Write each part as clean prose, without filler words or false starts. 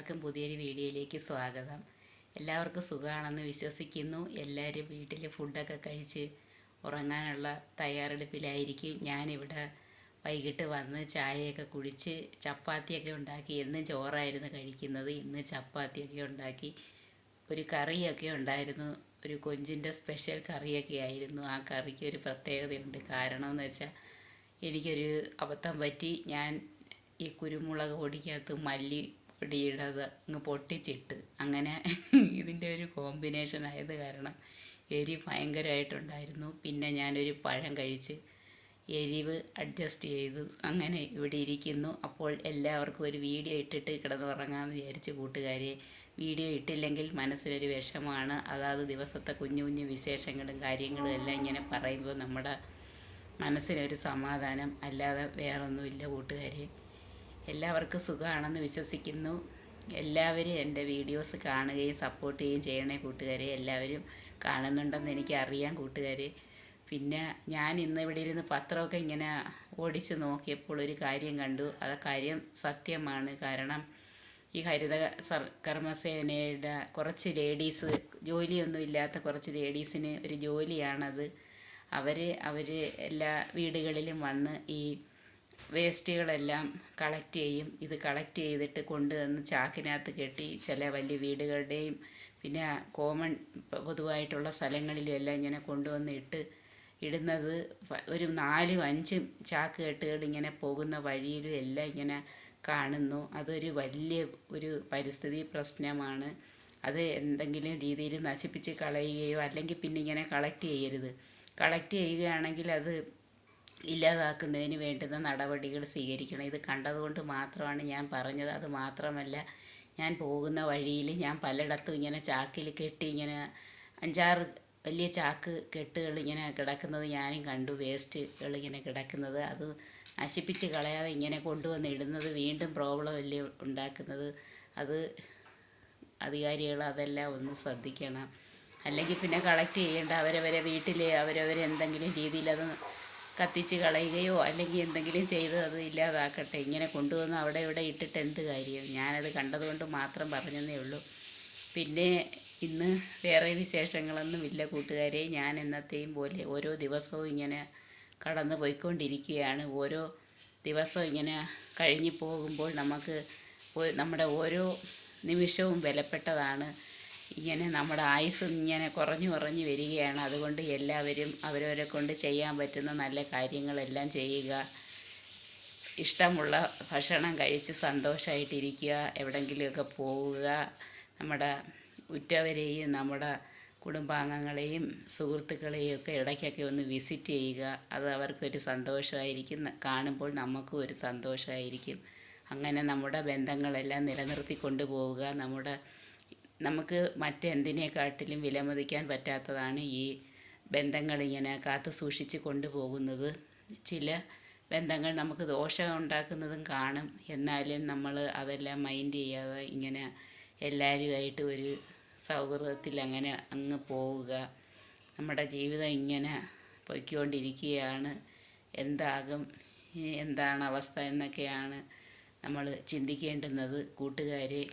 എല്ലാവർക്കും പുതിയൊരു വീഡിയോയിലേക്ക് സ്വാഗതം. എല്ലാവർക്കും സുഖമാണെന്ന് വിശ്വസിക്കുന്നു. എല്ലാവരും വീട്ടിൽ ഫുഡൊക്കെ കഴിച്ച് ഉറങ്ങാനുള്ള തയ്യാറെടുപ്പിലായിരിക്കും. ഞാനിവിടെ വൈകിട്ട് വന്ന് ചായയൊക്കെ കുടിച്ച് ചപ്പാത്തിയൊക്കെ ഉണ്ടാക്കി. എന്നും ചോറായിരുന്നു കഴിക്കുന്നത്, ഇന്ന് ചപ്പാത്തിയൊക്കെ ഉണ്ടാക്കി. ഒരു കറിയൊക്കെ ഉണ്ടായിരുന്നു, ഒരു കൊഞ്ചിൻ്റെ സ്പെഷ്യൽ കറിയൊക്കെ ആയിരുന്നു. ആ കറിക്ക് ഒരു പ്രത്യേകതയുണ്ട്. കാരണം എന്ന് വെച്ചാൽ എനിക്കൊരു അബദ്ധം പറ്റി. ഞാൻ ഈ കുരുമുളക് പൊടിക്കകത്ത് മല്ലിപ്പൊടിയിടത് അങ്ങ് പൊട്ടിച്ചിട്ട്, അങ്ങനെ ഇതിൻ്റെ ഒരു കോമ്പിനേഷൻ ആയത് കാരണം എരി ഭയങ്കരമായിട്ടുണ്ടായിരുന്നു. പിന്നെ ഞാനൊരു പഴം കഴിച്ച് എരിവ് അഡ്ജസ്റ്റ് ചെയ്തു. അങ്ങനെ ഇവിടെ ഇരിക്കുന്നു. അപ്പോൾ എല്ലാവർക്കും ഒരു വീഡിയോ ഇട്ടിട്ട് കിടന്നുറങ്ങാമെന്ന് വിചാരിച്ച് കൂട്ടുകാരെ. വീഡിയോ ഇട്ടില്ലെങ്കിൽ മനസ്സിലൊരു വിഷമമാണ്. അതാത് ദിവസത്തെ കുഞ്ഞു കുഞ്ഞു വിശേഷങ്ങളും കാര്യങ്ങളും എല്ലാം ഇങ്ങനെ പറയുമ്പോൾ നമ്മുടെ മനസ്സിനൊരു സമാധാനം, അല്ലാതെ വേറൊന്നുമില്ല കൂട്ടുകാരെ. എല്ലാവർക്കും സുഖമാണെന്ന് വിശ്വസിക്കുന്നു. എല്ലാവരും എൻ്റെ വീഡിയോസ് കാണുകയും സപ്പോർട്ട് ചെയ്യുകയും ചെയ്യണേ കൂട്ടുകാരെ. എല്ലാവരും കാണുന്നുണ്ടെന്ന് എനിക്കറിയാം കൂട്ടുകാരെ. പിന്നെ ഞാൻ ഇന്ന് ഇവിടെ ഇരുന്ന് പത്രമൊക്കെ ഇങ്ങനെ ഓടിച്ച് നോക്കിയപ്പോൾ ഒരു കാര്യം കണ്ടു. അത് കാര്യം സത്യമാണ്. കാരണം ഈ ഹരിത കർമ്മസേനയുടെ കുറച്ച് ലേഡീസ്, ജോലിയൊന്നും ഇല്ലാത്ത കുറച്ച് ലേഡീസിന് ഒരു ജോലിയാണത്. അവർ എല്ലാ വീടുകളിലും വന്ന് ഈ വേസ്റ്റുകളെല്ലാം കളക്ട് ചെയ്യും. ഇത് കളക്ട് ചെയ്തിട്ട് കൊണ്ടുവന്ന് ചാക്കിനകത്ത് കെട്ടി ചില വലിയ വീടുകളുടെയും പിന്നെ കോമൺ പൊതുവായിട്ടുള്ള സ്ഥലങ്ങളിലും എല്ലാം ഇങ്ങനെ കൊണ്ടുവന്ന് ഇടുന്നത് ഒരു 4-5 ചാക്ക് കെട്ടുകൾ ഇങ്ങനെ പോകുന്ന വഴിയിലും എല്ലാം ഇങ്ങനെ കാണുന്നു. അതൊരു വലിയ ഒരു പരിസ്ഥിതി പ്രശ്നമാണ്. അത് എന്തെങ്കിലും രീതിയിൽ നശിപ്പിച്ച് കളയുകയോ അല്ലെങ്കിൽ പിന്നെ ഇങ്ങനെ കളക്ട് ചെയ്യരുത്. കളക്ട് ചെയ്യുകയാണെങ്കിൽ അത് ഇല്ലാതാക്കുന്നതിന് വേണ്ടുന്ന നടപടികൾ സ്വീകരിക്കണം. ഇത് കണ്ടതുകൊണ്ട് മാത്രമാണ് ഞാൻ പറഞ്ഞത്. അത് മാത്രമല്ല, ഞാൻ പോകുന്ന വഴിയിൽ ഞാൻ പലയിടത്തും ഇങ്ങനെ ചാക്കിൽ കെട്ടി ഇങ്ങനെ 5-6 വലിയ ചാക്ക് കെട്ടുകൾ ഇങ്ങനെ കിടക്കുന്നത് ഞാനും കണ്ടു. വേസ്റ്റുകൾ ഇങ്ങനെ കിടക്കുന്നത് അത് നശിപ്പിച്ച് കളയാതെ ഇങ്ങനെ കൊണ്ടുവന്ന് ഇടുന്നത് വീണ്ടും പ്രോബ്ലം അല്ലേ ഉണ്ടാക്കുന്നത്. അത് അധികാരികൾ അതെല്ലാം ഒന്ന് ശ്രദ്ധിക്കണം. അല്ലെങ്കിൽ പിന്നെ കളക്ട് ചെയ്യേണ്ട അവരവരെ വീട്ടിൽ അവരവരെന്തെങ്കിലും രീതിയിൽ അത് കത്തിച്ച് കളയുകയോ അല്ലെങ്കിൽ എന്തെങ്കിലും ചെയ്ത് അത് ഇല്ലാതാക്കട്ടെ. ഇങ്ങനെ കൊണ്ടുവന്ന് അവിടെ ഇവിടെ ഇട്ടിട്ട് എന്ത് കാര്യം? ഞാനത് കണ്ടതുകൊണ്ട് മാത്രം പറഞ്ഞതേ ഉള്ളൂ. പിന്നെ ഇന്ന് വേറെ വിശേഷങ്ങളൊന്നുമില്ല കൂട്ടുകാരെ. ഞാൻ എന്നത്തെയും പോലെ ഓരോ ദിവസവും ഇങ്ങനെ കടന്നു പോയിക്കൊണ്ടിരിക്കുകയാണ്. ഓരോ ദിവസവും ഇങ്ങനെ കഴിഞ്ഞു പോകുമ്പോൾ നമുക്ക് നമ്മുടെ ഓരോ നിമിഷവും വിലപ്പെട്ടതാണ്. ഇങ്ങനെ നമ്മുടെ ആയുസ് ഇങ്ങനെ കുറഞ്ഞു വരികയാണ്. അതുകൊണ്ട് എല്ലാവരും അവരവരെ കൊണ്ട് ചെയ്യാൻ പറ്റുന്ന നല്ല കാര്യങ്ങളെല്ലാം ചെയ്യുക. ഇഷ്ടമുള്ള ഭക്ഷണം കഴിച്ച് സന്തോഷമായിട്ടിരിക്കുക. എവിടെയെങ്കിലുമൊക്കെ പോവുക. നമ്മുടെ ഉറ്റവരെയും നമ്മുടെ കുടുംബാംഗങ്ങളെയും സുഹൃത്തുക്കളെയും ഒക്കെ ഇടയ്ക്കൊക്കെ ഒന്ന് വിസിറ്റ് ചെയ്യുക. അത് അവർക്കൊരു സന്തോഷമായിരിക്കും. കാണുമ്പോൾ നമുക്കും ഒരു സന്തോഷമായിരിക്കും. അങ്ങനെ നമ്മുടെ ബന്ധങ്ങളെല്ലാം നിലനിർത്തി കൊണ്ടുപോവുക. നമുക്ക് മറ്റെന്തിനേക്കാട്ടിലും വിലമതിക്കാൻ പറ്റാത്തതാണ് ഈ ബന്ധങ്ങളിങ്ങനെ കാത്തു സൂക്ഷിച്ച് കൊണ്ടുപോകുന്നത്. ചില ബന്ധങ്ങൾ നമുക്ക് ദോഷം ഉണ്ടാക്കുന്നതും കാണും. എന്നാലും നമ്മൾ അതെല്ലാം മൈൻഡ് ചെയ്യാതെ ഇങ്ങനെ എല്ലാവരുമായിട്ട് ഒരു സൗഹൃദത്തിൽ അങ്ങനെ അങ്ങ് പോവുക. നമ്മുടെ ജീവിതം ഇങ്ങനെ പൊയ്ക്കൊണ്ടിരിക്കുകയാണ്. എന്താകും, എന്താണ് അവസ്ഥ എന്നൊക്കെയാണ് നമ്മൾ ചിന്തിക്കേണ്ടുന്നത് കൂട്ടുകാരെ.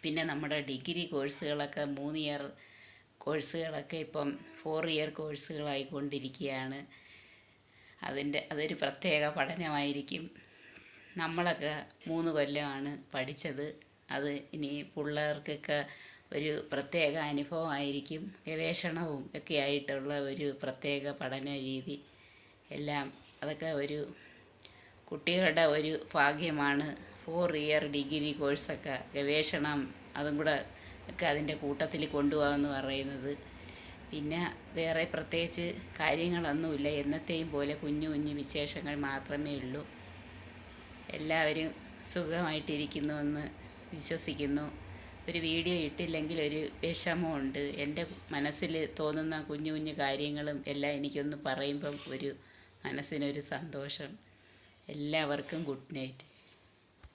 പിന്നെ നമ്മുടെ ഡിഗ്രി കോഴ്സുകളൊക്കെ 3 ഇയർ കോഴ്സുകളൊക്കെ ഇപ്പം 4 ഇയർ കോഴ്സുകളായിക്കൊണ്ടിരിക്കുകയാണ്. അതൊരു പ്രത്യേക പഠനമായിരിക്കും. നമ്മളൊക്കെ 3 കൊല്ലമാണ് പഠിച്ചത്. അത് ഇനി പിള്ളേർക്കൊക്കെ ഒരു പ്രത്യേക അനുഭവമായിരിക്കും. ഗവേഷണവും ഒക്കെ ആയിട്ടുള്ള ഒരു പ്രത്യേക പഠന രീതി എല്ലാം അതൊക്കെ ഒരു കുട്ടികളുടെ ഒരു ഭാഗ്യമാണ്. 4 ഇയർ ഡിഗ്രി കോഴ്സൊക്കെ ഗവേഷണം അതും കൂടെ ഒക്കെ അതിൻ്റെ കൂട്ടത്തിൽ കൊണ്ടുപോകാമെന്ന് പറയുന്നത്. പിന്നെ വേറെ പ്രത്യേകിച്ച് കാര്യങ്ങളൊന്നുമില്ല. എന്നത്തെയും പോലെ കുഞ്ഞു കുഞ്ഞു വിശേഷങ്ങൾ മാത്രമേ ഉള്ളൂ. എല്ലാവരും സുഖമായിട്ടിരിക്കുന്നുവെന്ന് വിശ്വസിക്കുന്നു. ഒരു വീഡിയോ ഇട്ടില്ലെങ്കിൽ ഒരു വിഷമമുണ്ട്. എൻ്റെ മനസ്സിൽ തോന്നുന്ന കുഞ്ഞു കുഞ്ഞു കാര്യങ്ങളും എല്ലാം എനിക്കൊന്ന് പറയുമ്പം ഒരു മനസ്സിനൊരു സന്തോഷം. എല്ലാവർക്കും ഗുഡ് നൈറ്റ്.